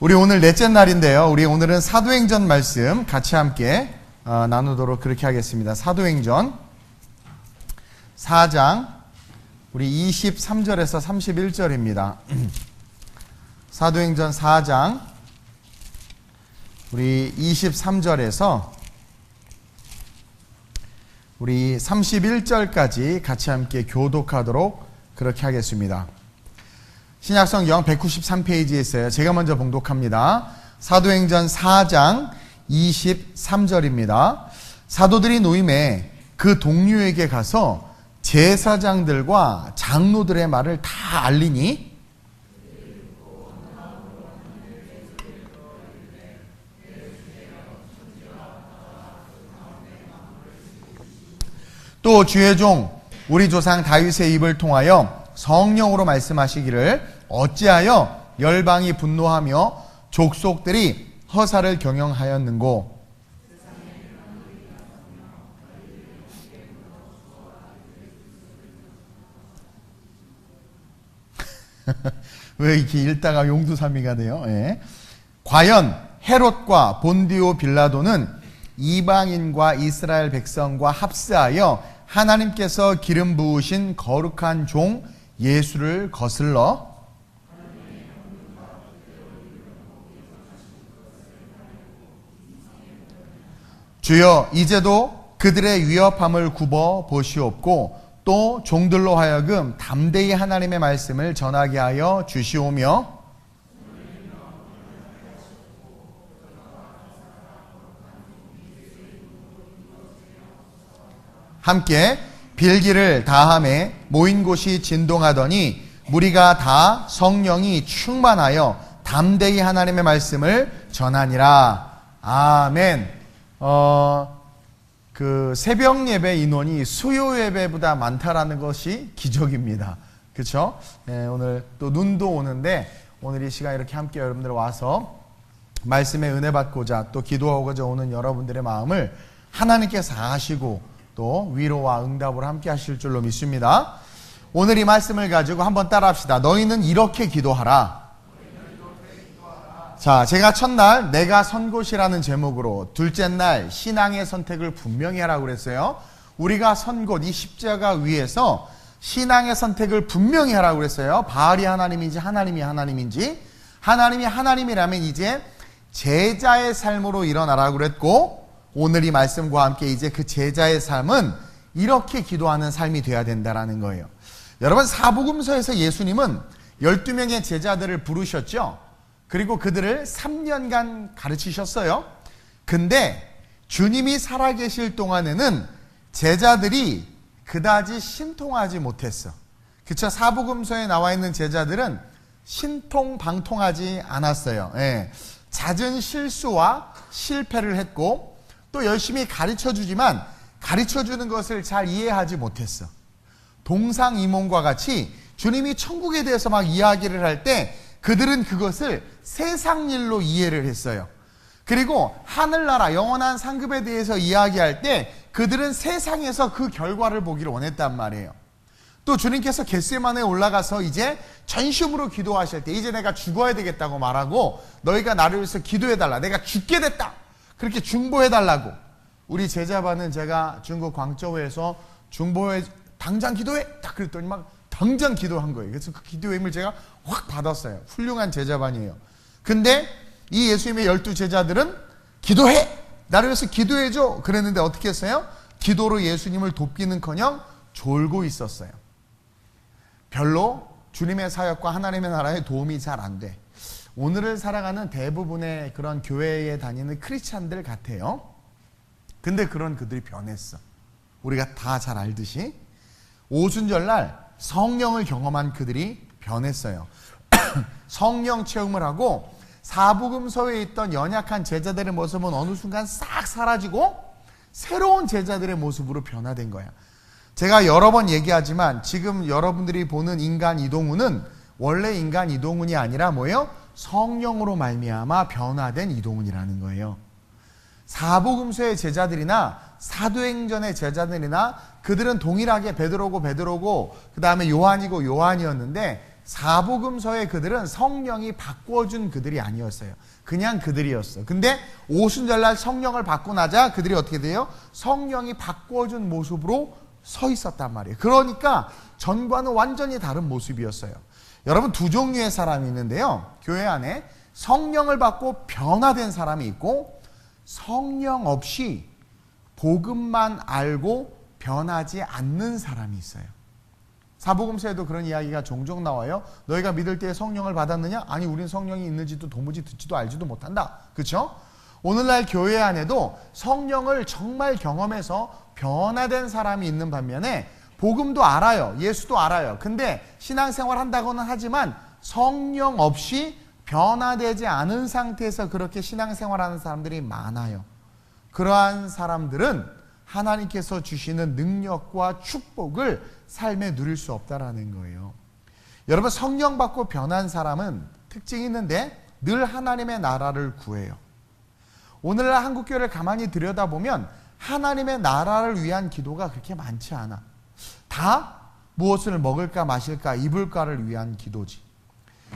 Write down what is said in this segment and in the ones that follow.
우리 오늘 넷째 날인데요. 우리 오늘은 사도행전 말씀 같이 함께 나누도록 그렇게 하겠습니다. 사도행전 4장 우리 23절에서 31절입니다. 사도행전 4장 우리 23절에서 우리 31절까지 같이 함께 교독하도록 그렇게 하겠습니다. 신약성경 193페이지에 있어요. 제가 먼저 봉독합니다. 사도행전 4장 23절입니다. 사도들이 노임에 그 동료에게 가서 제사장들과 장로들의 말을 다 알리니 또 주의 종 우리 조상 다윗의 입을 통하여 성령으로 말씀하시기를 어찌하여 열방이 분노하며 족속들이 허사를 경영하였는고. 왜 이렇게 읽다가 용두사미가 돼요? 예. 과연 헤롯과 본디오 빌라도는 이방인과 이스라엘 백성과 합세하여 하나님께서 기름 부으신 거룩한 종 예수를 거슬러 주여 이제도 그들의 위협함을 굽어 보시옵고 또 종들로 하여금 담대히 하나님의 말씀을 전하게 하여 주시오며 함께 빌기를 다함에 모인 곳이 진동하더니 무리가 다 성령이 충만하여 담대히 하나님의 말씀을 전하니라. 아멘. 그 새벽 예배 인원이 수요 예배보다 많다라는 것이 기적입니다. 그렇죠? 네, 오늘 또 눈도 오는데 오늘 이 시간 이렇게 함께 여러분들 와서 말씀의 은혜 받고자 또 기도하고자 오는 여러분들의 마음을 하나님께서 아시고 또 위로와 응답을 함께 하실 줄로 믿습니다. 오늘 이 말씀을 가지고 한번 따라합시다. 너희는 이렇게 기도하라. 자, 제가 첫날 내가 선 곳이라는 제목으로, 둘째 날 신앙의 선택을 분명히 하라고 그랬어요. 우리가 선 곳, 이 십자가 위에서 신앙의 선택을 분명히 하라고 그랬어요. 바알이 하나님인지 하나님이 하나님인지. 하나님이 하나님이라면 이제 제자의 삶으로 일어나라고 그랬고, 오늘 이 말씀과 함께 이제 그 제자의 삶은 이렇게 기도하는 삶이 돼야 된다라는 거예요. 여러분, 사복음서에서 예수님은 12명의 제자들을 부르셨죠. 그리고 그들을 3년간 가르치셨어요. 근데 주님이 살아계실 동안에는 제자들이 그다지 신통하지 못했어. 그쵸? 사복음서에 나와 있는 제자들은 신통방통하지 않았어요. 예. 잦은 실수와 실패를 했고 또 열심히 가르쳐주지만 가르쳐주는 것을 잘 이해하지 못했어. 동상이몽과 같이 주님이 천국에 대해서 막 이야기를 할 때 그들은 그것을 세상 일로 이해를 했어요. 그리고 하늘나라 영원한 상급에 대해서 이야기할 때 그들은 세상에서 그 결과를 보기를 원했단 말이에요. 또 주님께서 겟세마네에 올라가서 이제 전심으로 기도하실 때 이제 내가 죽어야 되겠다고 말하고 너희가 나를 위해서 기도해달라. 내가 죽게 됐다. 그렇게 중보해달라고. 우리 제자반은 제가 중국 광저우에서 중보해 당장 기도해 딱 그랬더니 막 당장 기도한 거예요. 그래서 그 기도의 힘을 제가 확 받았어요. 훌륭한 제자반이에요. 근데 이 예수님의 12제자들은 기도해! 나를 위해서 기도해줘! 그랬는데 어떻게 했어요? 기도로 예수님을 돕기는커녕 졸고 있었어요. 별로 주님의 사역과 하나님의 나라에 도움이 잘 안 돼. 오늘을 살아가는 대부분의 그런 교회에 다니는 크리스찬들 같아요. 근데 그런 그들이 변했어. 우리가 다 잘 알듯이 오순절날 성령을 경험한 그들이 변했어요. 성령 체험을 하고 사복음서에 있던 연약한 제자들의 모습은 어느 순간 싹 사라지고 새로운 제자들의 모습으로 변화된 거야. 제가 여러 번 얘기하지만 지금 여러분들이 보는 인간 이동훈은 원래 인간 이동훈이 아니라 뭐예요? 성령으로 말미암아 변화된 이동훈이라는 거예요. 사복음서의 제자들이나 사도행전의 제자들이나 그들은 동일하게 베드로고 그 다음에 요한이고 요한이었는데 사복음서의 그들은 성령이 바꿔준 그들이 아니었어요. 그냥 그들이었어. 근데 오순절날 성령을 받고 나자 그들이 어떻게 돼요? 성령이 바꿔준 모습으로 서 있었단 말이에요. 그러니까 전과는 완전히 다른 모습이었어요. 여러분, 두 종류의 사람이 있는데요. 교회 안에 성령을 받고 변화된 사람이 있고 성령 없이 복음만 알고 변하지 않는 사람이 있어요. 사복음서에도 그런 이야기가 종종 나와요. 너희가 믿을 때에 성령을 받았느냐? 아니, 우린 성령이 있는지도 도무지 듣지도 알지도 못한다. 그렇죠? 오늘날 교회 안에도 성령을 정말 경험해서 변화된 사람이 있는 반면에 복음도 알아요. 예수도 알아요. 근데 신앙생활 한다고는 하지만 성령 없이 변화되지 않은 상태에서 그렇게 신앙생활하는 사람들이 많아요. 그러한 사람들은 하나님께서 주시는 능력과 축복을 삶에 누릴 수 없다라는 거예요. 여러분, 성령 받고 변한 사람은 특징이 있는데 늘 하나님의 나라를 구해요. 오늘날 한국교회를 가만히 들여다보면 하나님의 나라를 위한 기도가 그렇게 많지 않아. 다 무엇을 먹을까 마실까 입을까를 위한 기도지.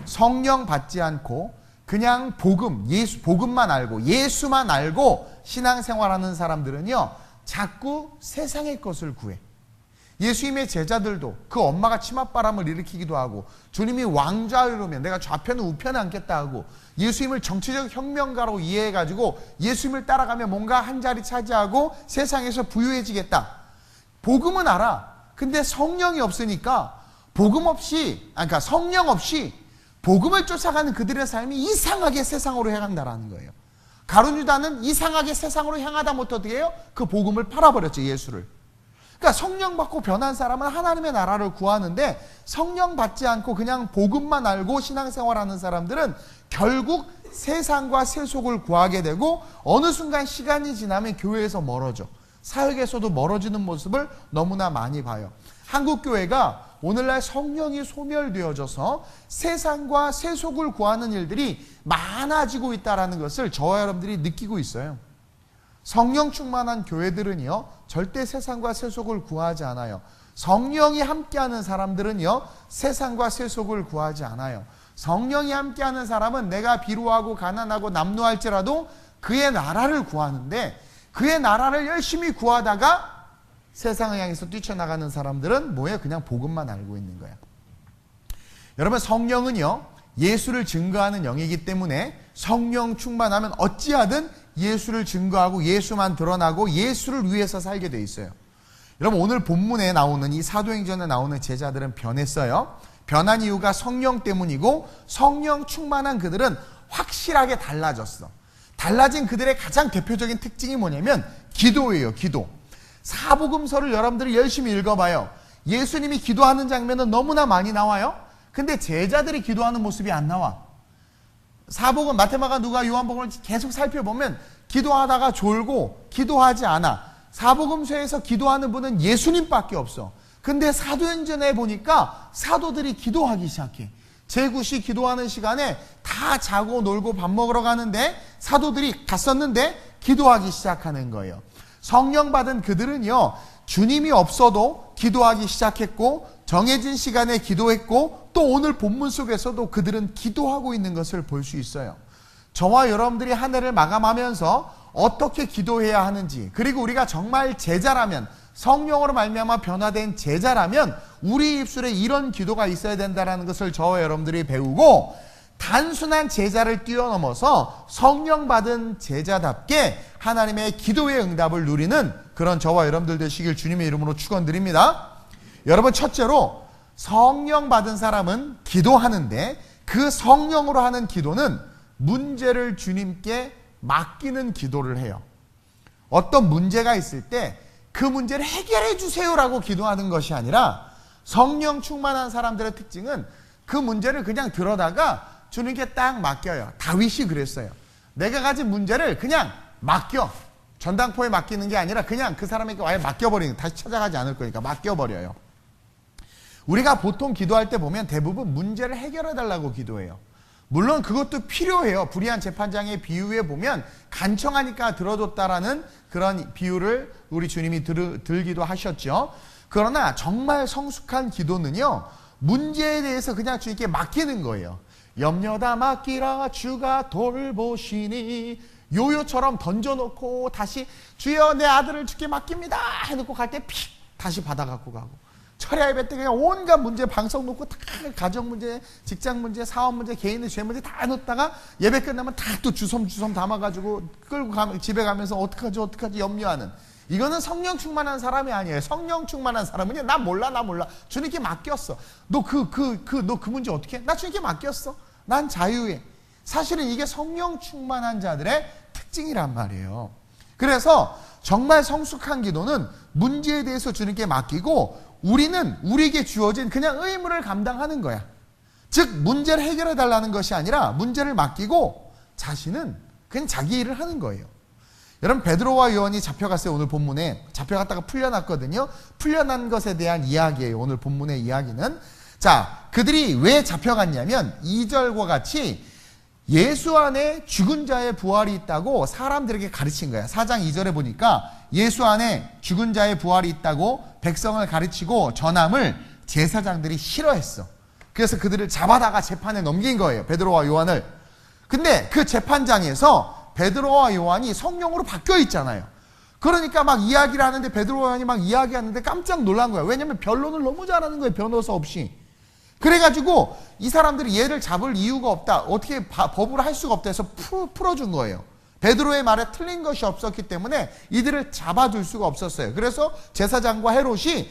성령 받지 않고 그냥 복음만 알고 예수만 알고 신앙생활하는 사람들은요, 자꾸 세상의 것을 구해. 예수님의 제자들도 그 엄마가 치맛바람을 일으키기도 하고 주님이 왕좌이로면 내가 좌편에 우편에 앉겠다 하고 예수님을 정치적 혁명가로 이해해가지고 예수님을 따라가면 뭔가 한 자리 차지하고 세상에서 부유해지겠다. 복음은 알아. 근데 성령이 없으니까 그러니까 성령 없이 복음을 쫓아가는 그들의 삶이 이상하게 세상으로 향한다라는 거예요. 가룟 유다는 이상하게 세상으로 향하다 못해 어떻게 해요? 그 복음을 팔아버렸죠, 예수를. 그러니까 성령 받고 변한 사람은 하나님의 나라를 구하는데 성령 받지 않고 그냥 복음만 알고 신앙생활하는 사람들은 결국 세상과 세속을 구하게 되고 어느 순간 시간이 지나면 교회에서 멀어져. 사역에서도 멀어지는 모습을 너무나 많이 봐요. 한국교회가 오늘날 성령이 소멸되어져서 세상과 세속을 구하는 일들이 많아지고 있다는 것을 저와 여러분들이 느끼고 있어요. 성령 충만한 교회들은요, 절대 세상과 세속을 구하지 않아요. 성령이 함께하는 사람들은요, 세상과 세속을 구하지 않아요. 성령이 함께하는 사람은 내가 비루하고 가난하고 남루할지라도 그의 나라를 구하는데 그의 나라를 열심히 구하다가 세상을 향해서 뛰쳐나가는 사람들은 뭐예요? 그냥 복음만 알고 있는 거야. 여러분, 성령은요, 예수를 증거하는 영이기 때문에 성령 충만하면 어찌하든 예수를 증거하고 예수만 드러나고 예수를 위해서 살게 돼 있어요. 여러분, 오늘 본문에 나오는 이 사도행전에 나오는 제자들은 변했어요. 변한 이유가 성령 때문이고 성령 충만한 그들은 확실하게 달라졌어. 달라진 그들의 가장 대표적인 특징이 뭐냐면 기도예요. 기도. 사복음서를 여러분들이 열심히 읽어봐요. 예수님이 기도하는 장면은 너무나 많이 나와요. 근데 제자들이 기도하는 모습이 안 나와. 사복음, 마태마가, 누가, 요한복음을 계속 살펴보면 기도하다가 졸고 기도하지 않아. 사복음서에서 기도하는 분은 예수님밖에 없어. 근데 사도행전에 보니까 사도들이 기도하기 시작해. 제9시 기도하는 시간에 다 자고 놀고 밥 먹으러 가는데 사도들이 갔었는데 기도하기 시작하는 거예요. 성령 받은 그들은요, 주님이 없어도 기도하기 시작했고 정해진 시간에 기도했고 또 오늘 본문 속에서도 그들은 기도하고 있는 것을 볼 수 있어요. 저와 여러분들이 한 해를 마감하면서 어떻게 기도해야 하는지, 그리고 우리가 정말 제자라면, 성령으로 말미암아 변화된 제자라면 우리 입술에 이런 기도가 있어야 된다는 것을 저와 여러분들이 배우고 단순한 제자를 뛰어넘어서 성령 받은 제자답게 하나님의 기도의 응답을 누리는 그런 저와 여러분들 되시길 주님의 이름으로 축원드립니다. 여러분, 첫째로 성령 받은 사람은 기도하는데 그 성령으로 하는 기도는 문제를 주님께 맡기는 기도를 해요. 어떤 문제가 있을 때 그 문제를 해결해 주세요라고 기도하는 것이 아니라, 성령 충만한 사람들의 특징은 그 문제를 그냥 들어다가 주님께 딱 맡겨요. 다윗이 그랬어요. 내가 가진 문제를 그냥 맡겨. 전당포에 맡기는 게 아니라 그냥 그 사람에게 아예 맡겨버리는, 다시 찾아가지 않을 거니까 맡겨버려요. 우리가 보통 기도할 때 보면 대부분 문제를 해결해 달라고 기도해요. 물론 그것도 필요해요. 불의한 재판장의 비유에 보면 간청하니까 들어줬다라는 그런 비유를 우리 주님이 들기도 하셨죠. 그러나 정말 성숙한 기도는요, 문제에 대해서 그냥 주님께 맡기는 거예요. 염려다 맡기라 주가 돌보시니. 요요처럼 던져놓고 다시 주여 내 아들을 주께 맡깁니다 해놓고 갈 때 픽 다시 받아 갖고 가고, 철야 예배 때 그냥 온갖 문제 방석 놓고 다 가정 문제, 직장 문제, 사업 문제, 개인의 죄 문제 다 놓다가 예배 끝나면 다 또 주섬 담아가지고 끌고 집에 가면서 어떡하지 염려하는, 이거는 성령 충만한 사람이 아니에요. 성령 충만한 사람은요, 나 몰라 주님께 맡겼어. 너 그 문제 어떻게 해? 나 주님께 맡겼어. 난 자유해. 사실은 이게 성령 충만한 자들의 특징이란 말이에요. 그래서 정말 성숙한 기도는 문제에 대해서 주님께 맡기고, 우리는 우리에게 주어진 그냥 의무를 감당하는 거야. 즉 문제를 해결해 달라는 것이 아니라 문제를 맡기고 자신은 그냥 자기 일을 하는 거예요. 여러분, 베드로와 요한이 잡혀갔어요. 오늘 본문에 잡혀갔다가 풀려났거든요. 풀려난 것에 대한 이야기예요. 오늘 본문의 이야기는. 자, 그들이 왜 잡혀갔냐면 2절과 같이 예수 안에 죽은 자의 부활이 있다고 사람들에게 가르친 거야. 4장 2절에 보니까 예수 안에 죽은 자의 부활이 있다고 백성을 가르치고 전함을 제사장들이 싫어했어. 그래서 그들을 잡아다가 재판에 넘긴 거예요. 베드로와 요한을. 근데 그 재판장에서 베드로와 요한이 성령으로 바뀌어 있잖아요. 그러니까 막 이야기를 하는데 베드로와 요한이 막 이야기하는데 깜짝 놀란 거야. 왜냐면 변론을 너무 잘하는 거예요. 변호사 없이. 그래가지고 이 사람들이 얘를 잡을 이유가 없다, 어떻게 법으로 할 수가 없다 해서 풀어준 거예요. 베드로의 말에 틀린 것이 없었기 때문에 이들을 잡아둘 수가 없었어요. 그래서 제사장과 헤롯이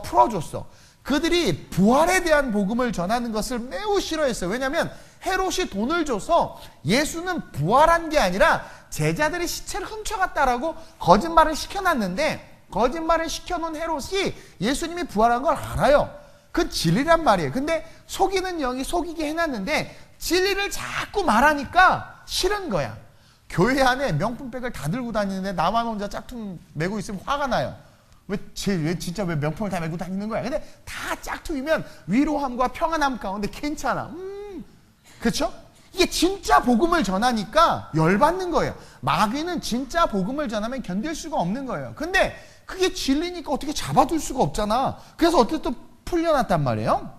풀어줬어. 그들이 부활에 대한 복음을 전하는 것을 매우 싫어했어요. 왜냐하면 헤롯이 돈을 줘서 예수는 부활한 게 아니라 제자들이 시체를 훔쳐갔다라고 거짓말을 시켜놨는데, 거짓말을 시켜놓은 헤롯이 예수님이 부활한 걸 알아요. 그 진리란 말이에요. 근데 속이는 영이 속이게 해놨는데 진리를 자꾸 말하니까 싫은 거야. 교회 안에 명품백을 다 들고 다니는데 나만 혼자 짝퉁 메고 있으면 화가 나요. 왜 진짜 왜 명품을 다 메고 다니는 거야? 근데 다 짝퉁이면 위로함과 평안함 가운데 괜찮아. 그렇죠? 이게 진짜 복음을 전하니까 열받는 거예요. 마귀는 진짜 복음을 전하면 견딜 수가 없는 거예요. 근데 그게 진리니까 어떻게 잡아둘 수가 없잖아. 그래서 어쨌든 풀려났단 말이에요.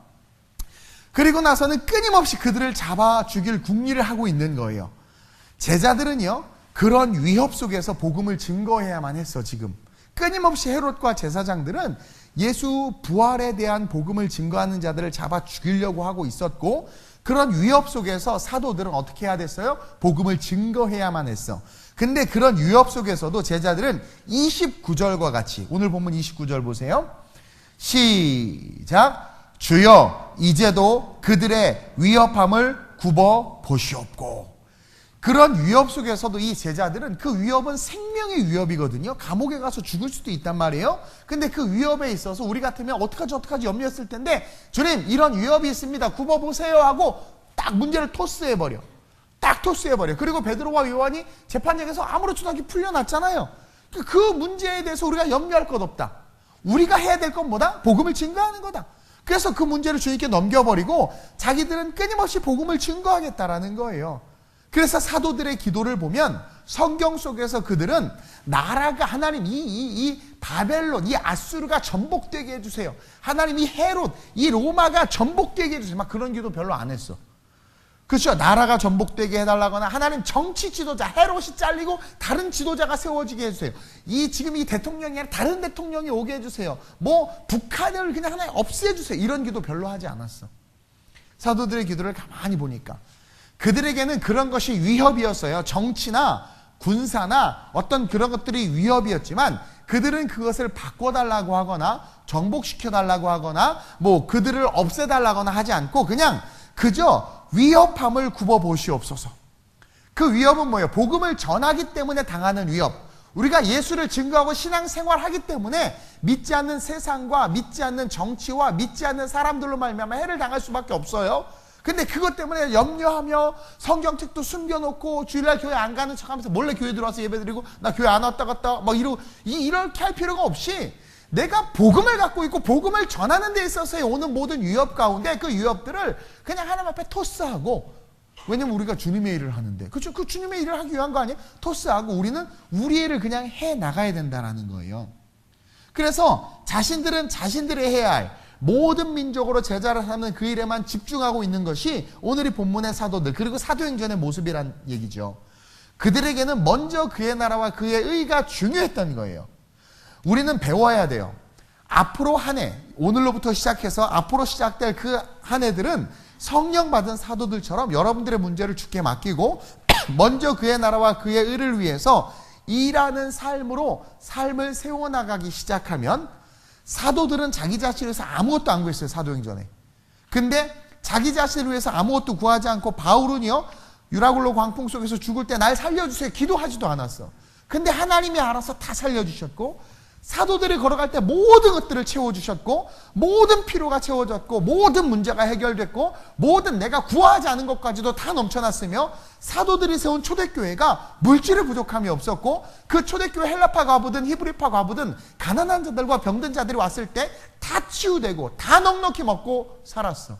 그리고 나서는 끊임없이 그들을 잡아 죽일 궁리를 하고 있는 거예요. 제자들은요, 그런 위협 속에서 복음을 증거해야만 했어. 지금 끊임없이 헤롯과 제사장들은 예수 부활에 대한 복음을 증거하는 자들을 잡아 죽이려고 하고 있었고, 그런 위협 속에서 사도들은 어떻게 해야 됐어요? 복음을 증거해야만 했어. 근데 그런 위협 속에서도 제자들은 29절과 같이, 오늘 본문 29절 보세요. 시작. 주여 이제도 그들의 위협함을 굽어 보시옵고. 그런 위협 속에서도 이 제자들은, 그 위협은 생명의 위협이거든요. 감옥에 가서 죽을 수도 있단 말이에요. 근데 그 위협에 있어서 우리 같으면 어떡하지 염려했을 텐데, 주님 이런 위협이 있습니다, 굽어보세요 하고 딱 문제를 토스해버려. 그리고 베드로와 요한이 재판장에서 아무렇지도 않게 풀려났잖아요. 그 문제에 대해서 우리가 염려할 것 없다. 우리가 해야 될 건 뭐다? 복음을 증거하는 거다. 그래서 그 문제를 주님께 넘겨버리고 자기들은 끊임없이 복음을 증거하겠다라는 거예요. 그래서 사도들의 기도를 보면 성경 속에서 그들은 나라가, 하나님 이 바벨론, 이 아수르가 전복되게 해주세요. 하나님 이 헤롯, 이 로마가 전복되게 해주세요. 막 그런 기도 별로 안 했어. 그렇죠? 나라가 전복되게 해달라거나, 하나님 정치 지도자 헤롯이 잘리고 다른 지도자가 세워지게 해주세요. 지금 이 대통령이 아니라 다른 대통령이 오게 해주세요. 뭐 북한을 그냥 하나님 없애주세요. 이런 기도 별로 하지 않았어. 사도들의 기도를 가만히 보니까 그들에게는 그런 것이 위협이었어요. 정치나 군사나 어떤 그런 것들이 위협이었지만 그들은 그것을 바꿔달라고 하거나 정복시켜달라고 하거나 뭐 그들을 없애달라거나 하지 않고 그저 위협함을 굽어보시옵소서. 그 위협은 뭐예요? 복음을 전하기 때문에 당하는 위협. 우리가 예수를 증거하고 신앙생활하기 때문에 믿지 않는 세상과 믿지 않는 정치와 믿지 않는 사람들로 말미암아 해를 당할 수밖에 없어요. 근데 그것 때문에 염려하며 성경책도 숨겨놓고 주일날 교회 안 가는 척하면서 몰래 교회 들어와서 예배드리고 나 교회 안 왔다 갔다 막 이렇게 할 필요가 없이 내가 복음을 갖고 있고 복음을 전하는 데 있어서 오는 모든 위협 가운데 그 위협들을 그냥 하나님 앞에 토스하고, 왜냐면 우리가 주님의 일을 하는데, 그렇죠? 그 주님의 일을 하기 위한 거 아니에요? 토스하고 우리는 우리 일을 그냥 해 나가야 된다라는 거예요. 그래서 자신들은 자신들이 해야 할 모든 민족으로 제자를 삼는 그 일에만 집중하고 있는 것이 오늘 이 본문의 사도들 그리고 사도행전의 모습이란 얘기죠. 그들에게는 먼저 그의 나라와 그의 의가 중요했던 거예요. 우리는 배워야 돼요. 앞으로 한 해, 오늘로부터 시작해서 앞으로 시작될 그 한 해들은 성령 받은 사도들처럼 여러분들의 문제를 주께 맡기고 먼저 그의 나라와 그의 의를 위해서 일하는 삶으로 삶을 세워나가기 시작하면 사도들은 자기 자신을 위해서 아무것도 안 구했어요. 사도행전에. 근데 자기 자신을 위해서 아무것도 구하지 않고 바울은요, 유라굴로 광풍 속에서 죽을 때 날 살려주세요 기도하지도 않았어. 근데 하나님이 알아서 다 살려주셨고, 사도들이 걸어갈 때 모든 것들을 채워주셨고, 모든 필요가 채워졌고, 모든 문제가 해결됐고, 모든 내가 구하지 않은 것까지도 다 넘쳐났으며, 사도들이 세운 초대교회가 물질의 부족함이 없었고, 그 초대교회 헬라파 과부든 히브리파 과부든 가난한 자들과 병든 자들이 왔을 때 다 치유되고 다 넉넉히 먹고 살았어.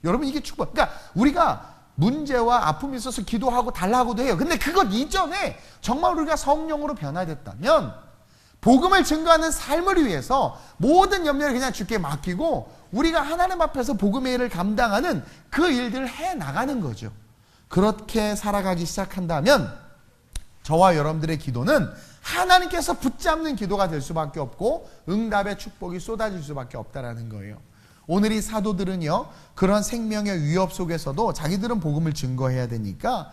여러분, 이게 축복. 그러니까 우리가 문제와 아픔이 있어서 기도하고 달라고도 해요. 근데 그것 이전에 정말 우리가 성령으로 변화됐다면 복음을 증거하는 삶을 위해서 모든 염려를 그냥 주께 맡기고 우리가 하나님 앞에서 복음의 일을 감당하는 그 일들을 해나가는 거죠. 그렇게 살아가기 시작한다면 저와 여러분들의 기도는 하나님께서 붙잡는 기도가 될 수밖에 없고 응답의 축복이 쏟아질 수밖에 없다라는 거예요. 오늘 이 사도들은요, 그런 생명의 위협 속에서도 자기들은 복음을 증거해야 되니까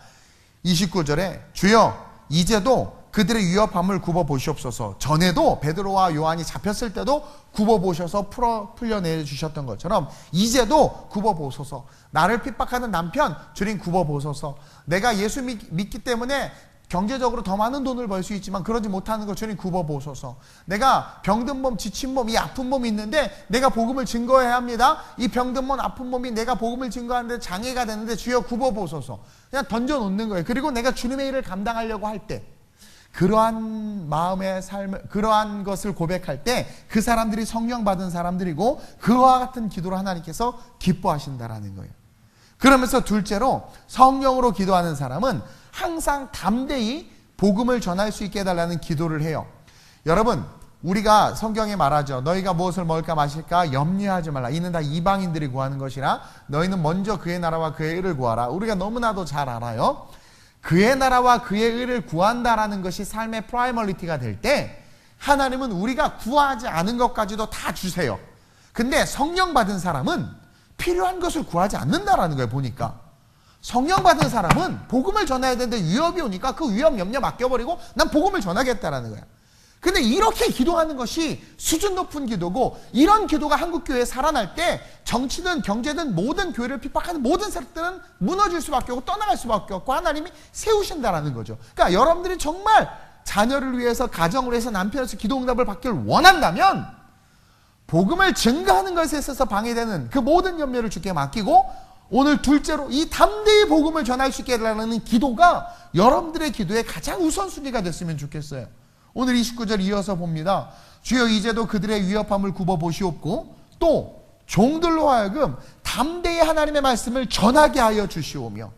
29절에 주여 이제도 그들의 위협함을 굽어보시옵소서. 전에도 베드로와 요한이 잡혔을 때도 굽어보셔서 풀려내 주셨던 것처럼 이제도 굽어보소서. 나를 핍박하는 남편 주님 굽어보소서. 내가 예수 믿기 때문에 경제적으로 더 많은 돈을 벌 수 있지만 그러지 못하는 것 주님 굽어보소서. 내가 병든 몸, 지친 몸, 이 아픈 몸이 있는데 내가 복음을 증거해야 합니다. 이 병든 몸, 아픈 몸이 내가 복음을 증거하는데 장애가 되는데 주여 굽어보소서. 그냥 던져놓는 거예요. 그리고 내가 주님의 일을 감당하려고 할 때 그러한 마음의 삶을, 그러한 것을 고백할 때 그 사람들이 성령 받은 사람들이고 그와 같은 기도를 하나님께서 기뻐하신다라는 거예요. 그러면서 둘째로 성령으로 기도하는 사람은 항상 담대히 복음을 전할 수 있게 해달라는 기도를 해요. 여러분, 우리가 성경에 말하죠. 너희가 무엇을 먹을까 마실까 염려하지 말라. 이는 다 이방인들이 구하는 것이라 너희는 먼저 그의 나라와 그의 의를 구하라. 우리가 너무나도 잘 알아요. 그의 나라와 그의 의를 구한다라는 것이 삶의 프라이머리티가 될 때 하나님은 우리가 구하지 않은 것까지도 다 주세요. 근데 성령 받은 사람은 필요한 것을 구하지 않는다라는 거예요. 보니까 성령 받은 사람은 복음을 전해야 되는데 위협이 오니까 그 위협 염려 맡겨버리고 난 복음을 전하겠다라는 거야. 근데 이렇게 기도하는 것이 수준 높은 기도고, 이런 기도가 한국교회에 살아날 때 정치든 경제든 모든 교회를 핍박하는 모든 세력들은 무너질 수밖에 없고 떠나갈 수밖에 없고 하나님이 세우신다라는 거죠. 그러니까 여러분들이 정말 자녀를 위해서, 가정을 위해서, 남편에서 기도 응답을 받기를 원한다면 복음을 증거하는 것에 있어서 방해되는 그 모든 염려를 주께 맡기고, 오늘 둘째로 이 담대히 복음을 전할 수 있게 해달라는 기도가 여러분들의 기도의 가장 우선순위가 됐으면 좋겠어요. 오늘 29절 이어서 봅니다. 주여 이제도 그들의 위협함을 굽어보시옵고 또 종들로 하여금 담대히 하나님의 말씀을 전하게 하여 주시오며.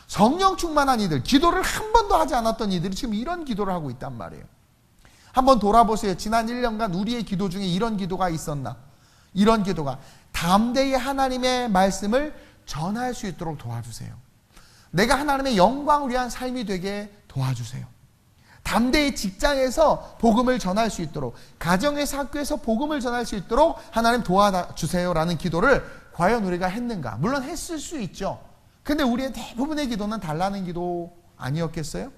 성령 충만한 이들, 기도를 한 번도 하지 않았던 이들이 지금 이런 기도를 하고 있단 말이에요. 한번 돌아보세요. 지난 1년간 우리의 기도 중에 이런 기도가 있었나? 이런 기도가 담대히 하나님의 말씀을 전할 수 있도록 도와주세요. 내가 하나님의 영광을 위한 삶이 되게 도와주세요. 담대히 직장에서 복음을 전할 수 있도록, 가정에서, 학교에서 복음을 전할 수 있도록 하나님 도와주세요라는 기도를 과연 우리가 했는가? 물론 했을 수 있죠. 근데 우리의 대부분의 기도는 달라는 기도 아니었겠어요?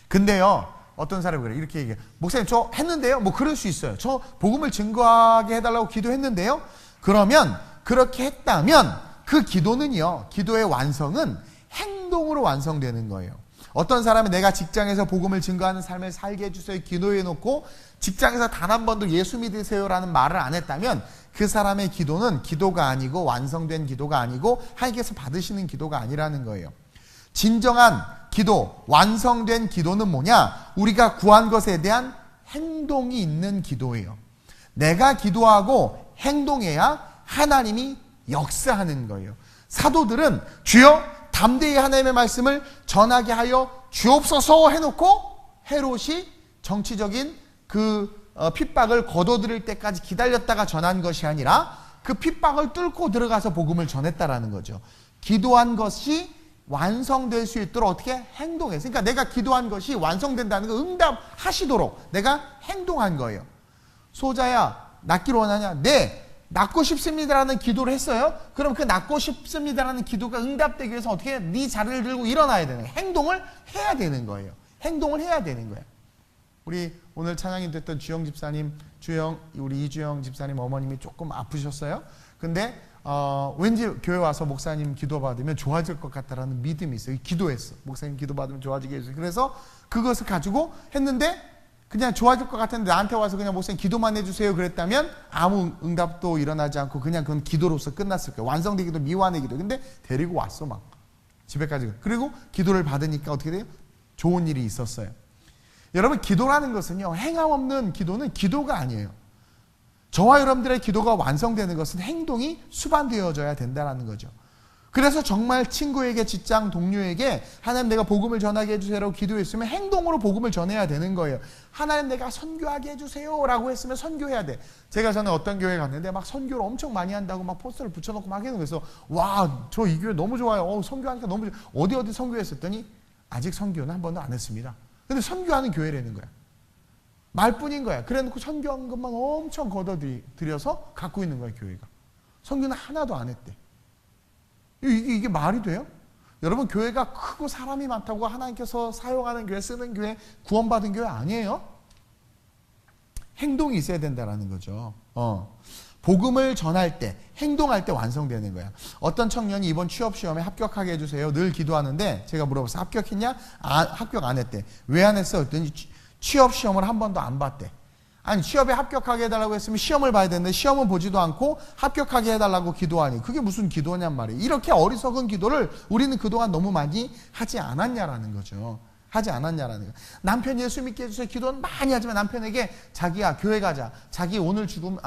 근데요, 어떤 사람이 그래요. 이렇게 얘기해요. 목사님 저 했는데요? 뭐 그럴 수 있어요. 저 복음을 증거하게 해달라고 기도했는데요? 그러면 그렇게 했다면 그 기도는요, 기도의 완성은 행동으로 완성되는 거예요. 어떤 사람은 내가 직장에서 복음을 증거하는 삶을 살게 해주세요 기도해 놓고 직장에서 단 한 번도 예수 믿으세요라는 말을 안 했다면 그 사람의 기도는 기도가 아니고 완성된 기도가 아니고 하나님께서 받으시는 기도가 아니라는 거예요. 진정한 기도, 완성된 기도는 뭐냐? 우리가 구한 것에 대한 행동이 있는 기도예요. 내가 기도하고 행동해야 하나님이 역사하는 거예요. 사도들은 주여 담대히 하나님의 말씀을 전하게 하여 주옵소서 해놓고 헤롯이 정치적인 그 핍박을 거둬들일 때까지 기다렸다가 전한 것이 아니라 그 핍박을 뚫고 들어가서 복음을 전했다라는 거죠. 기도한 것이 완성될 수 있도록 어떻게 행동했어요. 그러니까 내가 기도한 것이 완성된다는 거 응답하시도록 내가 행동한 거예요. 소자야, 낫기를 원하냐? 네, 낫고 싶습니다라는 기도를 했어요. 그럼 그 낫고 싶습니다라는 기도가 응답되기 위해서 어떻게 네 자리를 들고 일어나야 되는 거예요. 행동을 해야 되는 거예요. 행동을 해야 되는 거예요. 우리 오늘 찬양이 됐던 주영 집사님, 우리 이주영 집사님 어머님이 조금 아프셨어요. 근데 왠지 교회 와서 목사님 기도 받으면 좋아질 것 같다라는 믿음이 있어요. 기도했어. 목사님 기도 받으면 좋아지게 해주세요. 그래서 그것을 가지고 했는데 그냥 좋아질 것 같은데 나한테 와서 그냥 목사님 기도만 해주세요 그랬다면 아무 응답도 일어나지 않고 그냥 그건 기도로서 끝났을 거예요. 완성되기도 미완의 기도. 근데 데리고 왔어 막 집에까지. 그리고 기도를 받으니까 어떻게 돼요? 좋은 일이 있었어요. 여러분, 기도라는 것은요, 행함 없는 기도는 기도가 아니에요. 저와 여러분들의 기도가 완성되는 것은 행동이 수반되어져야 된다는 거죠. 그래서 정말 친구에게, 직장 동료에게 하나님 내가 복음을 전하게 해주세요라고 기도했으면 행동으로 복음을 전해야 되는 거예요. 하나님 내가 선교하게 해주세요라고 했으면 선교해야 돼. 제가 전에 어떤 교회 갔는데 막 선교를 엄청 많이 한다고 막 포스터를 붙여놓고 막 해놓은 거예요. 와, 저 이 교회 너무 좋아요. 선교하니까 너무 좋아요. 어디 선교했었더니 아직 선교는 한 번도 안 했습니다. 근데 선교하는 교회라는 거야. 말뿐인 거야. 그래놓고 선교한 것만 엄청 걷어들여서 갖고 있는 거야, 교회가. 선교는 하나도 안 했대. 이게 말이 돼요? 여러분, 교회가 크고 사람이 많다고 하나님께서 사용하는 교회, 쓰는 교회, 구원받은 교회 아니에요? 행동이 있어야 된다는 거죠. 복음을 전할 때, 행동할 때 완성되는 거야. 어떤 청년이 이번 취업시험에 합격하게 해주세요. 늘 기도하는데 제가 물어봤어요. 합격했냐? 합격 안 했대. 왜 안 했어? 그랬더니 취업시험을 한 번도 안 봤대. 아니, 취업에 합격하게 해달라고 했으면 시험을 봐야 되는데 시험은 보지도 않고 합격하게 해달라고 기도하니 그게 무슨 기도냔 말이에요. 이렇게 어리석은 기도를 우리는 그동안 너무 많이 하지 않았냐라는 거죠. 하지 않았냐라는 거예요. 남편 예수 믿게 해주세요. 기도는 많이 하지만 남편에게 자기야 교회 가자. 자기 오늘 죽으면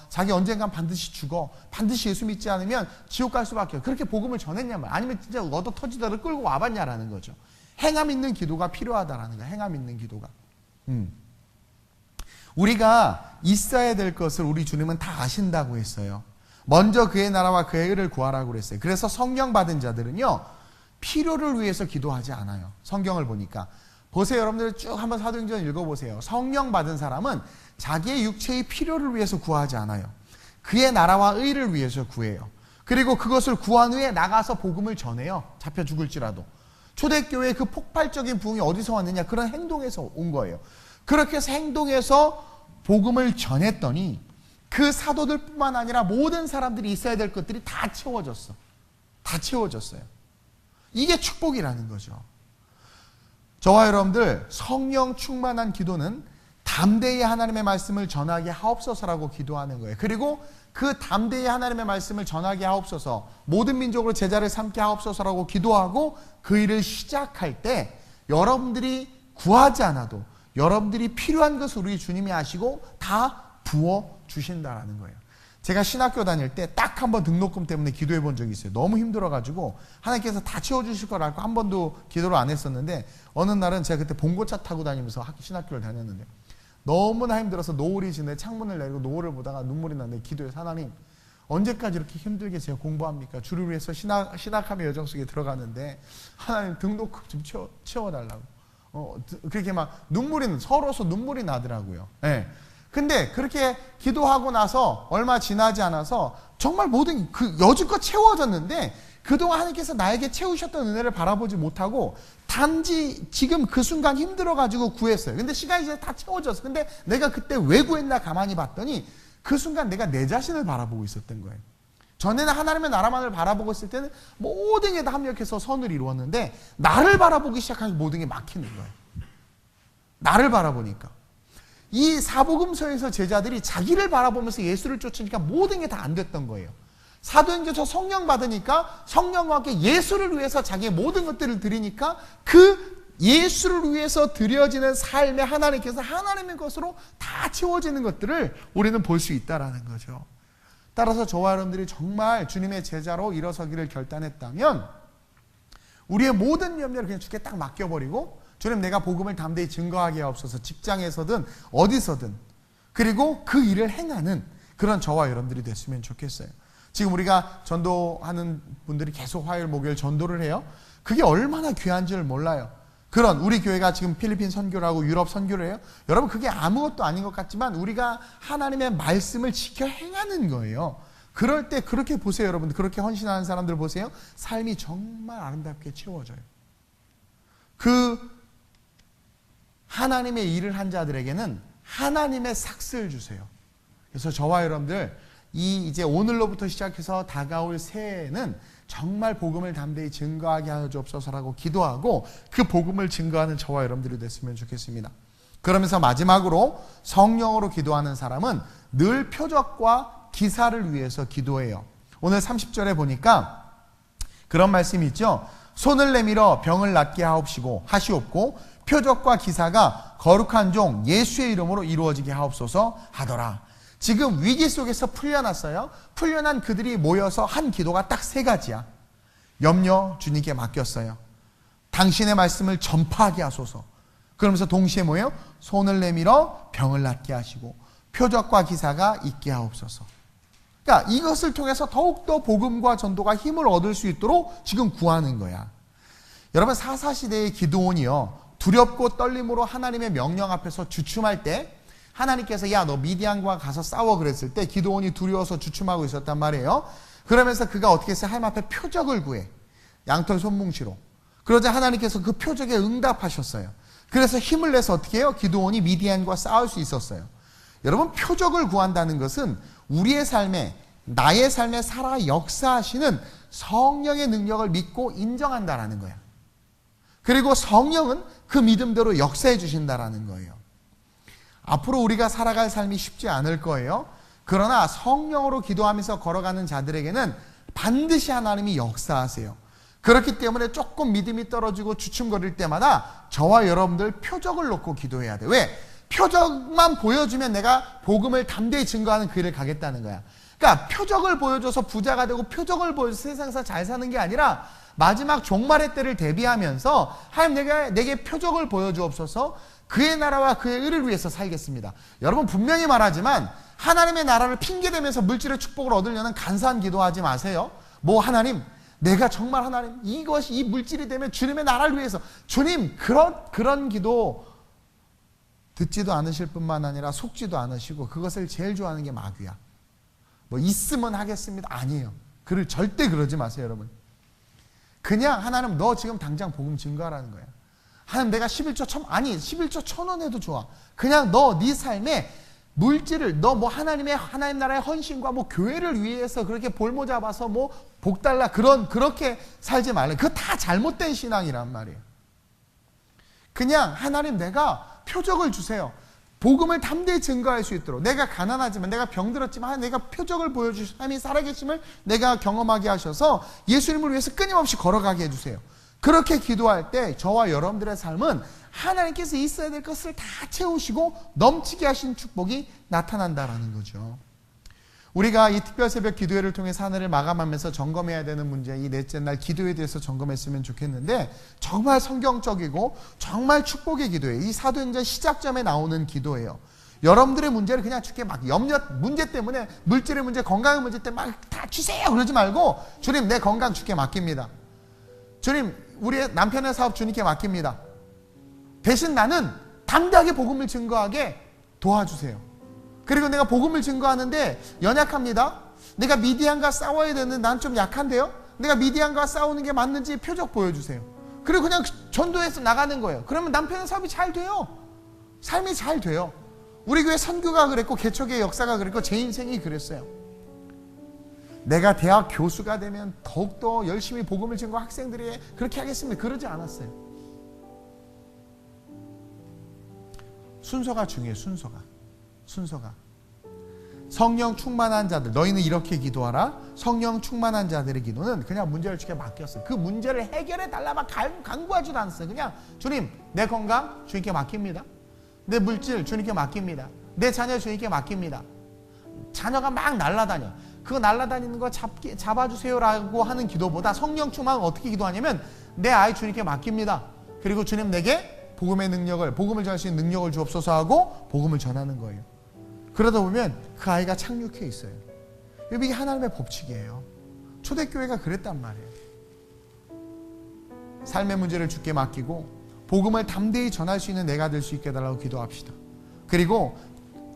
자기 언젠간 반드시 죽어. 반드시 예수 믿지 않으면 지옥 갈 수밖에 없어. 그렇게 복음을 전했냐 말이야. 아니면 진짜 얻어 터지다를 끌고 와봤냐라는 거죠. 행함 있는 기도가 필요하다라는 거예요. 행함 있는 기도가. 우리가 있어야 될 것을 우리 주님은 다 아신다고 했어요. 먼저 그의 나라와 그의 의를 구하라고 그랬어요. 그래서 성령 받은 자들은요, 필요를 위해서 기도하지 않아요. 성경을 보니까. 보세요. 여러분들 쭉 한번 사도행전 읽어보세요. 성령 받은 사람은 자기의 육체의 필요를 위해서 구하지 않아요. 그의 나라와 의를 위해서 구해요. 그리고 그것을 구한 후에 나가서 복음을 전해요. 잡혀 죽을지라도. 초대교회의 그 폭발적인 부흥이 어디서 왔느냐? 그런 행동에서 온 거예요. 그렇게 해서 행동해서 복음을 전했더니 그 사도들뿐만 아니라 모든 사람들이 있어야 될 것들이 다 채워졌어. 다 채워졌어요. 이게 축복이라는 거죠. 저와 여러분들 성령 충만한 기도는 담대히 하나님의 말씀을 전하게 하옵소서라고 기도하는 거예요. 그리고 그 담대히 하나님의 말씀을 전하게 하옵소서, 모든 민족으로 제자를 삼게 하옵소서라고 기도하고 그 일을 시작할 때 여러분들이 구하지 않아도 여러분들이 필요한 것을 우리 주님이 아시고 다 부어주신다라는 거예요. 제가 신학교 다닐 때 딱 한 번 등록금 때문에 기도해 본 적이 있어요. 너무 힘들어가지고 하나님께서 다 채워주실 걸 알고 한 번도 기도를 안 했었는데 어느 날은 제가 그때 봉고차 타고 다니면서 신학교를 다녔는데 너무나 힘들어서 노을이 지네 창문을 내리고 노을을 보다가 눈물이 나는데 기도해서 하나님 언제까지 이렇게 힘들게 제가 공부합니까? 주를 위해서 신학함의 여정 속에 들어가는데 하나님 등록금 좀 채워달라고. 그렇게 막 서로서 눈물이 나더라고요. 네. 근데 그렇게 기도하고 나서 얼마 지나지 않아서 정말 모든 여지껏 채워졌는데 그동안 하나님께서 나에게 채우셨던 은혜를 바라보지 못하고 단지 지금 그 순간 힘들어가지고 구했어요. 근데 시간이 이제 다 채워졌어. 근데 내가 그때 왜 구했나 가만히 봤더니 그 순간 내가 내 자신을 바라보고 있었던 거예요. 전에는 하나님의 나라만을 바라보고 있을 때는 모든 게 다 합력해서 선을 이루었는데 나를 바라보기 시작하니까 모든 게 막히는 거예요. 나를 바라보니까. 이 사복음서에서 제자들이 자기를 바라보면서 예수를 쫓으니까 모든 게 다 안 됐던 거예요. 사도행전에서 성령 받으니까 성령과 함께 예수를 위해서 자기의 모든 것들을 드리니까 그 예수를 위해서 드려지는 삶에 하나님께서 하나님의 것으로 다 채워지는 것들을 우리는 볼 수 있다라는 거죠. 따라서 저와 여러분들이 정말 주님의 제자로 일어서기를 결단했다면 우리의 모든 염려를 그냥 주께 딱 맡겨버리고 주님 내가 복음을 담대히 증거하게 하옵소서. 직장에서든 어디서든 그리고 그 일을 행하는 그런 저와 여러분들이 됐으면 좋겠어요. 지금 우리가 전도하는 분들이 계속 화요일 목요일 전도를 해요. 그게 얼마나 귀한지를 몰라요. 그런 우리 교회가 지금 필리핀 선교를 하고 유럽 선교를 해요. 여러분 그게 아무것도 아닌 것 같지만 우리가 하나님의 말씀을 지켜 행하는 거예요. 그럴 때 그렇게 보세요. 여러분들 그렇게 헌신하는 사람들 보세요. 삶이 정말 아름답게 채워져요. 그 하나님의 일을 한 자들에게는 하나님의 삭스를 주세요. 그래서 저와 여러분들 이제 오늘로부터 시작해서 다가올 새해에는 정말 복음을 담대히 증거하게 하여 주옵소서라고 기도하고 그 복음을 증거하는 저와 여러분들이 됐으면 좋겠습니다. 그러면서 마지막으로 성령으로 기도하는 사람은 늘 표적과 기사를 위해서 기도해요. 오늘 30절에 보니까 그런 말씀이 있죠. 손을 내밀어 병을 낫게 하시옵고 표적과 기사가 거룩한 종 예수의 이름으로 이루어지게 하옵소서 하더라. 지금 위기 속에서 풀려났어요. 풀려난 그들이 모여서 한 기도가 딱 세 가지야. 염려 주님께 맡겼어요. 당신의 말씀을 전파하게 하소서. 그러면서 동시에 뭐예요? 손을 내밀어 병을 낫게 하시고 표적과 기사가 있게 하옵소서. 그러니까 이것을 통해서 더욱더 복음과 전도가 힘을 얻을 수 있도록 지금 구하는 거야. 여러분 사사시대의 기드온이요, 두렵고 떨림으로 하나님의 명령 앞에서 주춤할 때 하나님께서 야 너 미디안과 가서 싸워 그랬을 때 기드온이 두려워서 주춤하고 있었단 말이에요. 그러면서 그가 어떻게 했어요? 하나님 앞에 표적을 구해. 양털 손뭉치로. 그러자 하나님께서 그 표적에 응답하셨어요. 그래서 힘을 내서 어떻게 해요? 기드온이 미디안과 싸울 수 있었어요. 여러분 표적을 구한다는 것은 우리의 삶에 나의 삶에 살아 역사하시는 성령의 능력을 믿고 인정한다라는 거야. 그리고 성령은 그 믿음대로 역사해 주신다라는 거예요. 앞으로 우리가 살아갈 삶이 쉽지 않을 거예요. 그러나 성령으로 기도하면서 걸어가는 자들에게는 반드시 하나님이 역사하세요. 그렇기 때문에 조금 믿음이 떨어지고 주춤거릴 때마다 저와 여러분들 표적을 놓고 기도해야 돼. 왜? 표적만 보여주면 내가 복음을 담대히 증거하는 그 일을 가겠다는 거야. 그러니까 표적을 보여줘서 부자가 되고 표적을 보여줘서 세상에서 잘 사는 게 아니라 마지막 종말의 때를 대비하면서 하나님 내게 표적을 보여주옵소서. 그의 나라와 그의 의를 위해서 살겠습니다. 여러분 분명히 말하지만 하나님의 나라를 핑계대면서 물질의 축복을 얻으려는 간사한 기도하지 마세요. 뭐 하나님 내가 정말 하나님 이것이 이 물질이 되면 주님의 나라를 위해서 주님 그런 기도 듣지도 않으실 뿐만 아니라 속지도 않으시고 그것을 제일 좋아하는 게 마귀야. 뭐 있으면 하겠습니다. 아니에요. 절대 그러지 마세요 여러분. 그냥 하나님 너 지금 당장 복음 증거하라는 거야. 하나님 내가 11조 1000원 해도 좋아. 그냥 너 네 삶에 물질을 너 뭐 하나님 나라의 헌신과 뭐 교회를 위해서 그렇게 볼모 잡아서 뭐 복 달라 그렇게 살지 말래. 그거 다 잘못된 신앙이란 말이에요. 그냥 하나님 내가 표적을 주세요. 복음을 담대히 증거할 수 있도록 내가 가난하지만 내가 병들었지만 내가 표적을 보여주시고 하나님이 살아계심을 내가 경험하게 하셔서 예수님을 위해서 끊임없이 걸어가게 해주세요. 그렇게 기도할 때 저와 여러분들의 삶은 하나님께서 있어야 될 것을 다 채우시고 넘치게 하신 축복이 나타난다라는 거죠. 우리가 이 특별 새벽 기도회를 통해서 하늘을 마감하면서 점검해야 되는 문제, 이 넷째 날 기도에 대해서 점검했으면 좋겠는데 정말 성경적이고 정말 축복의 기도예요. 이 사도행전 시작점에 나오는 기도예요. 여러분들의 문제를 그냥 주께 막 염려 문제 때문에 물질의 문제, 건강의 문제 때문에 막 다 주세요 그러지 말고 주님 내 건강 주께 맡깁니다. 주님 우리의 남편의 사업 주님께 맡깁니다. 대신 나는 담대하게 복음을 증거하게 도와주세요. 그리고 내가 복음을 증거하는데 연약합니다. 내가 미디안과 싸워야 되는데 난 좀 약한데요. 내가 미디안과 싸우는 게 맞는지 표적 보여주세요. 그리고 그냥 전도해서 나가는 거예요. 그러면 남편의 사업이 잘 돼요. 삶이 잘 돼요. 우리 교회 선교가 그랬고 개척의 역사가 그랬고 제 인생이 그랬어요. 내가 대학 교수가 되면 더욱더 열심히 복음을 증거 학생들이 그렇게 하겠습니다. 그러지 않았어요. 순서가 중요해요. 순서가. 성령 충만한 자들, 너희는 이렇게 기도하라. 성령 충만한 자들의 기도는 그냥 문제를 주께 맡겼어요. 그 문제를 해결해 달라고 간구하지도 않았어요. 그냥 주님 내 건강 주님께 맡깁니다. 내 물질 주님께 맡깁니다. 내 자녀 주님께 맡깁니다. 자녀가 막 날아다녀. 그거 날아다니는 거 잡아주세요라고 하는 기도보다 성령 충만은 어떻게 기도하냐면 내 아이 주님께 맡깁니다. 그리고 주님 내게 복음의 능력을, 복음을 전할 수 있는 능력을 주옵소서 하고 복음을 전하는 거예요. 그러다 보면 그 아이가 착륙해 있어요. 이게 하나님의 법칙이에요. 초대교회가 그랬단 말이에요. 삶의 문제를 주께 맡기고 복음을 담대히 전할 수 있는 내가 될 수 있게 해달라고 기도합시다. 그리고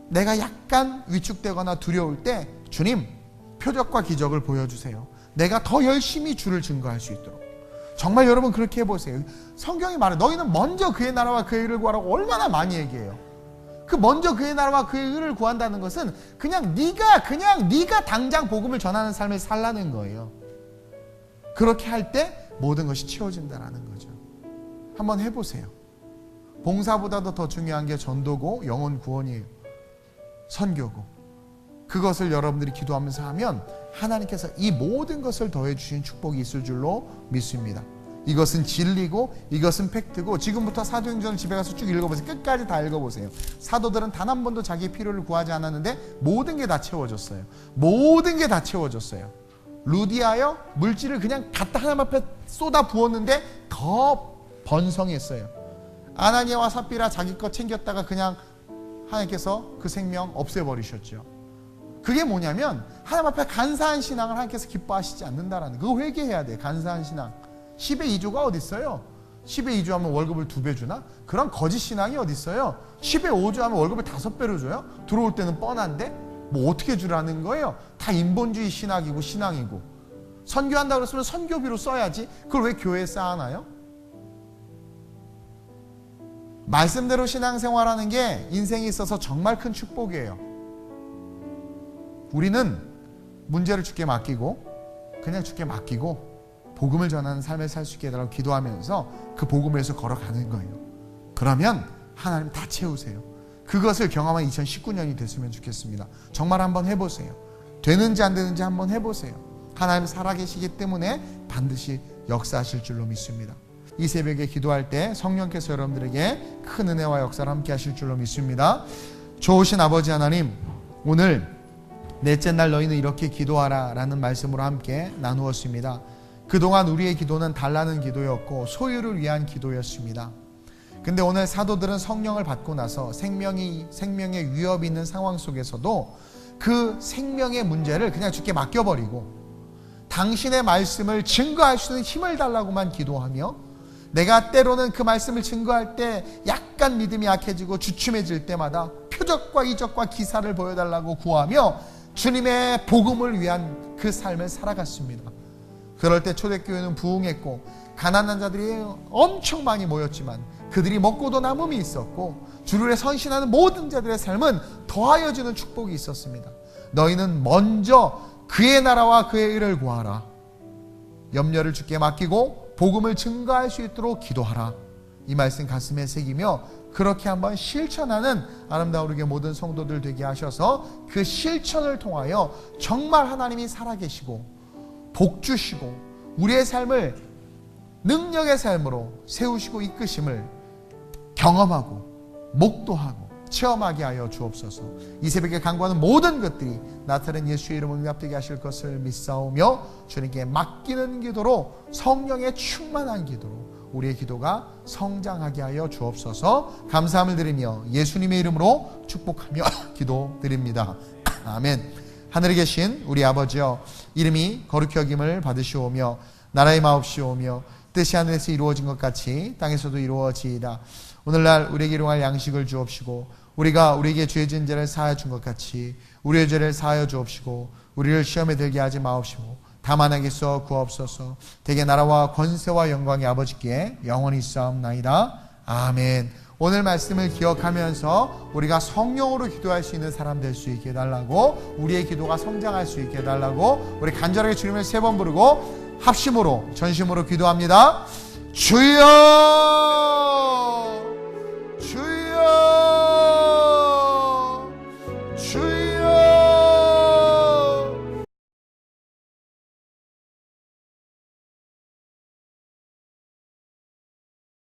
내가 약간 위축되거나 두려울 때 주님, 표적과 기적을 보여주세요. 내가 더 열심히 주를 증거할 수 있도록. 정말 여러분 그렇게 해보세요. 성경이 말해 너희는 먼저 그의 나라와 그의 의를 구하라고 얼마나 많이 얘기해요. 그 먼저 그의 나라와 그의 의를 구한다는 것은 그냥 네가 당장 복음을 전하는 삶을 살라는 거예요. 그렇게 할 때 모든 것이 채워진다는 거죠. 한번 해보세요. 봉사보다도 더 중요한 게 전도고 영혼 구원이에요. 선교고. 그것을 여러분들이 기도하면서 하면 하나님께서 이 모든 것을 더해 주신 축복이 있을 줄로 믿습니다. 이것은 진리고 이것은 팩트고 지금부터 사도행전을 집에 가서 쭉 읽어보세요. 끝까지 다 읽어보세요. 사도들은 단 한 번도 자기의 필요를 구하지 않았는데 모든 게 다 채워졌어요. 모든 게 다 채워졌어요. 루디아요? 물질을 그냥 갖다 하나님 앞에 쏟아 부었는데 더 번성했어요. 아나니아와 삽비라 자기 것 챙겼다가 그냥 하나님께서 그 생명 없애버리셨죠. 그게 뭐냐면 하나님 앞에 간사한 신앙을 하나님께서 기뻐하시지 않는다라는, 그거 회개해야 돼. 간사한 신앙. 10의 2조가 어디 있어요? 10의 2조 하면 월급을 2배 주나? 그런 거짓 신앙이 어디 있어요? 10의 5조 하면 월급을 5배로 줘요? 들어올 때는 뻔한데 뭐 어떻게 주라는 거예요? 다 인본주의 신앙이고 선교한다고 그랬으면 선교비로 써야지. 그걸 왜 교회에 쌓아놔요? 말씀대로 신앙생활하는 게 인생에 있어서 정말 큰 축복이에요. 우리는 문제를 주께 맡기고 그냥 주께 맡기고 복음을 전하는 삶을 살 수 있게 해달라고 기도하면서 그 복음을 위해서 걸어가는 거예요. 그러면 하나님 다 채우세요. 그것을 경험한 2019년이 됐으면 좋겠습니다. 정말 한번 해보세요. 되는지 안 되는지 한번 해보세요. 하나님 살아계시기 때문에 반드시 역사하실 줄로 믿습니다. 이 새벽에 기도할 때 성령께서 여러분들에게 큰 은혜와 역사를 함께 하실 줄로 믿습니다. 좋으신 아버지 하나님, 오늘 넷째 날 너희는 이렇게 기도하라 라는 말씀으로 함께 나누었습니다. 그동안 우리의 기도는 달라는 기도였고 소유를 위한 기도였습니다. 근데 오늘 사도들은 성령을 받고 나서 생명의 위협이 있는 상황 속에서도 그 생명의 문제를 그냥 주께 맡겨버리고 당신의 말씀을 증거할 수 있는 힘을 달라고만 기도하며, 내가 때로는 그 말씀을 증거할 때 약간 믿음이 약해지고 주춤해질 때마다 표적과 이적과 기사를 보여달라고 구하며 주님의 복음을 위한 그 삶을 살아갔습니다. 그럴 때 초대교회는 부흥했고 가난한 자들이 엄청 많이 모였지만 그들이 먹고도 남음이 있었고 주를 위해 선신하는 모든 자들의 삶은 더하여 주는 축복이 있었습니다. 너희는 먼저 그의 나라와 그의 의를 구하라. 염려를 주께 맡기고 복음을 증거할 수 있도록 기도하라. 이 말씀 가슴에 새기며 그렇게 한번 실천하는 아름다운 우리 모든 성도들 되게 하셔서 그 실천을 통하여 정말 하나님이 살아계시고 복 주시고 우리의 삶을 능력의 삶으로 세우시고 이끄심을 경험하고 목도하고 체험하게 하여 주옵소서. 이 새벽에 간구하는 모든 것들이 나타낸 예수의 이름으로 응답되게 하실 것을 믿사오며 주님께 맡기는 기도로, 성령의 충만한 기도로 우리의 기도가 성장하게 하여 주옵소서. 감사함을 드리며 예수님의 이름으로 축복하며 기도드립니다. 아멘. 하늘에 계신 우리 아버지여, 이름이 거룩히 여김을 받으시오며 나라의 마옵시오며 뜻이 하늘에서 이루어진 것 같이 땅에서도 이루어지이다. 오늘날 우리에게 일용할 양식을 주옵시고 우리가 우리에게 죄 지은 자를 사하여 준 것 같이 우리의 죄를 사하여 주옵시고 우리를 시험에 들게 하지 마옵시고 다만 악에서 구하옵소서. 대개 나라와 권세와 영광이 아버지께 영원히 있사옵나이다. 아멘. 오늘 말씀을 기억하면서 우리가 성령으로 기도할 수 있는 사람 될 수 있게 해달라고, 우리의 기도가 성장할 수 있게 해달라고 우리 간절하게 주님을 3번 부르고 합심으로 전심으로 기도합니다. 주여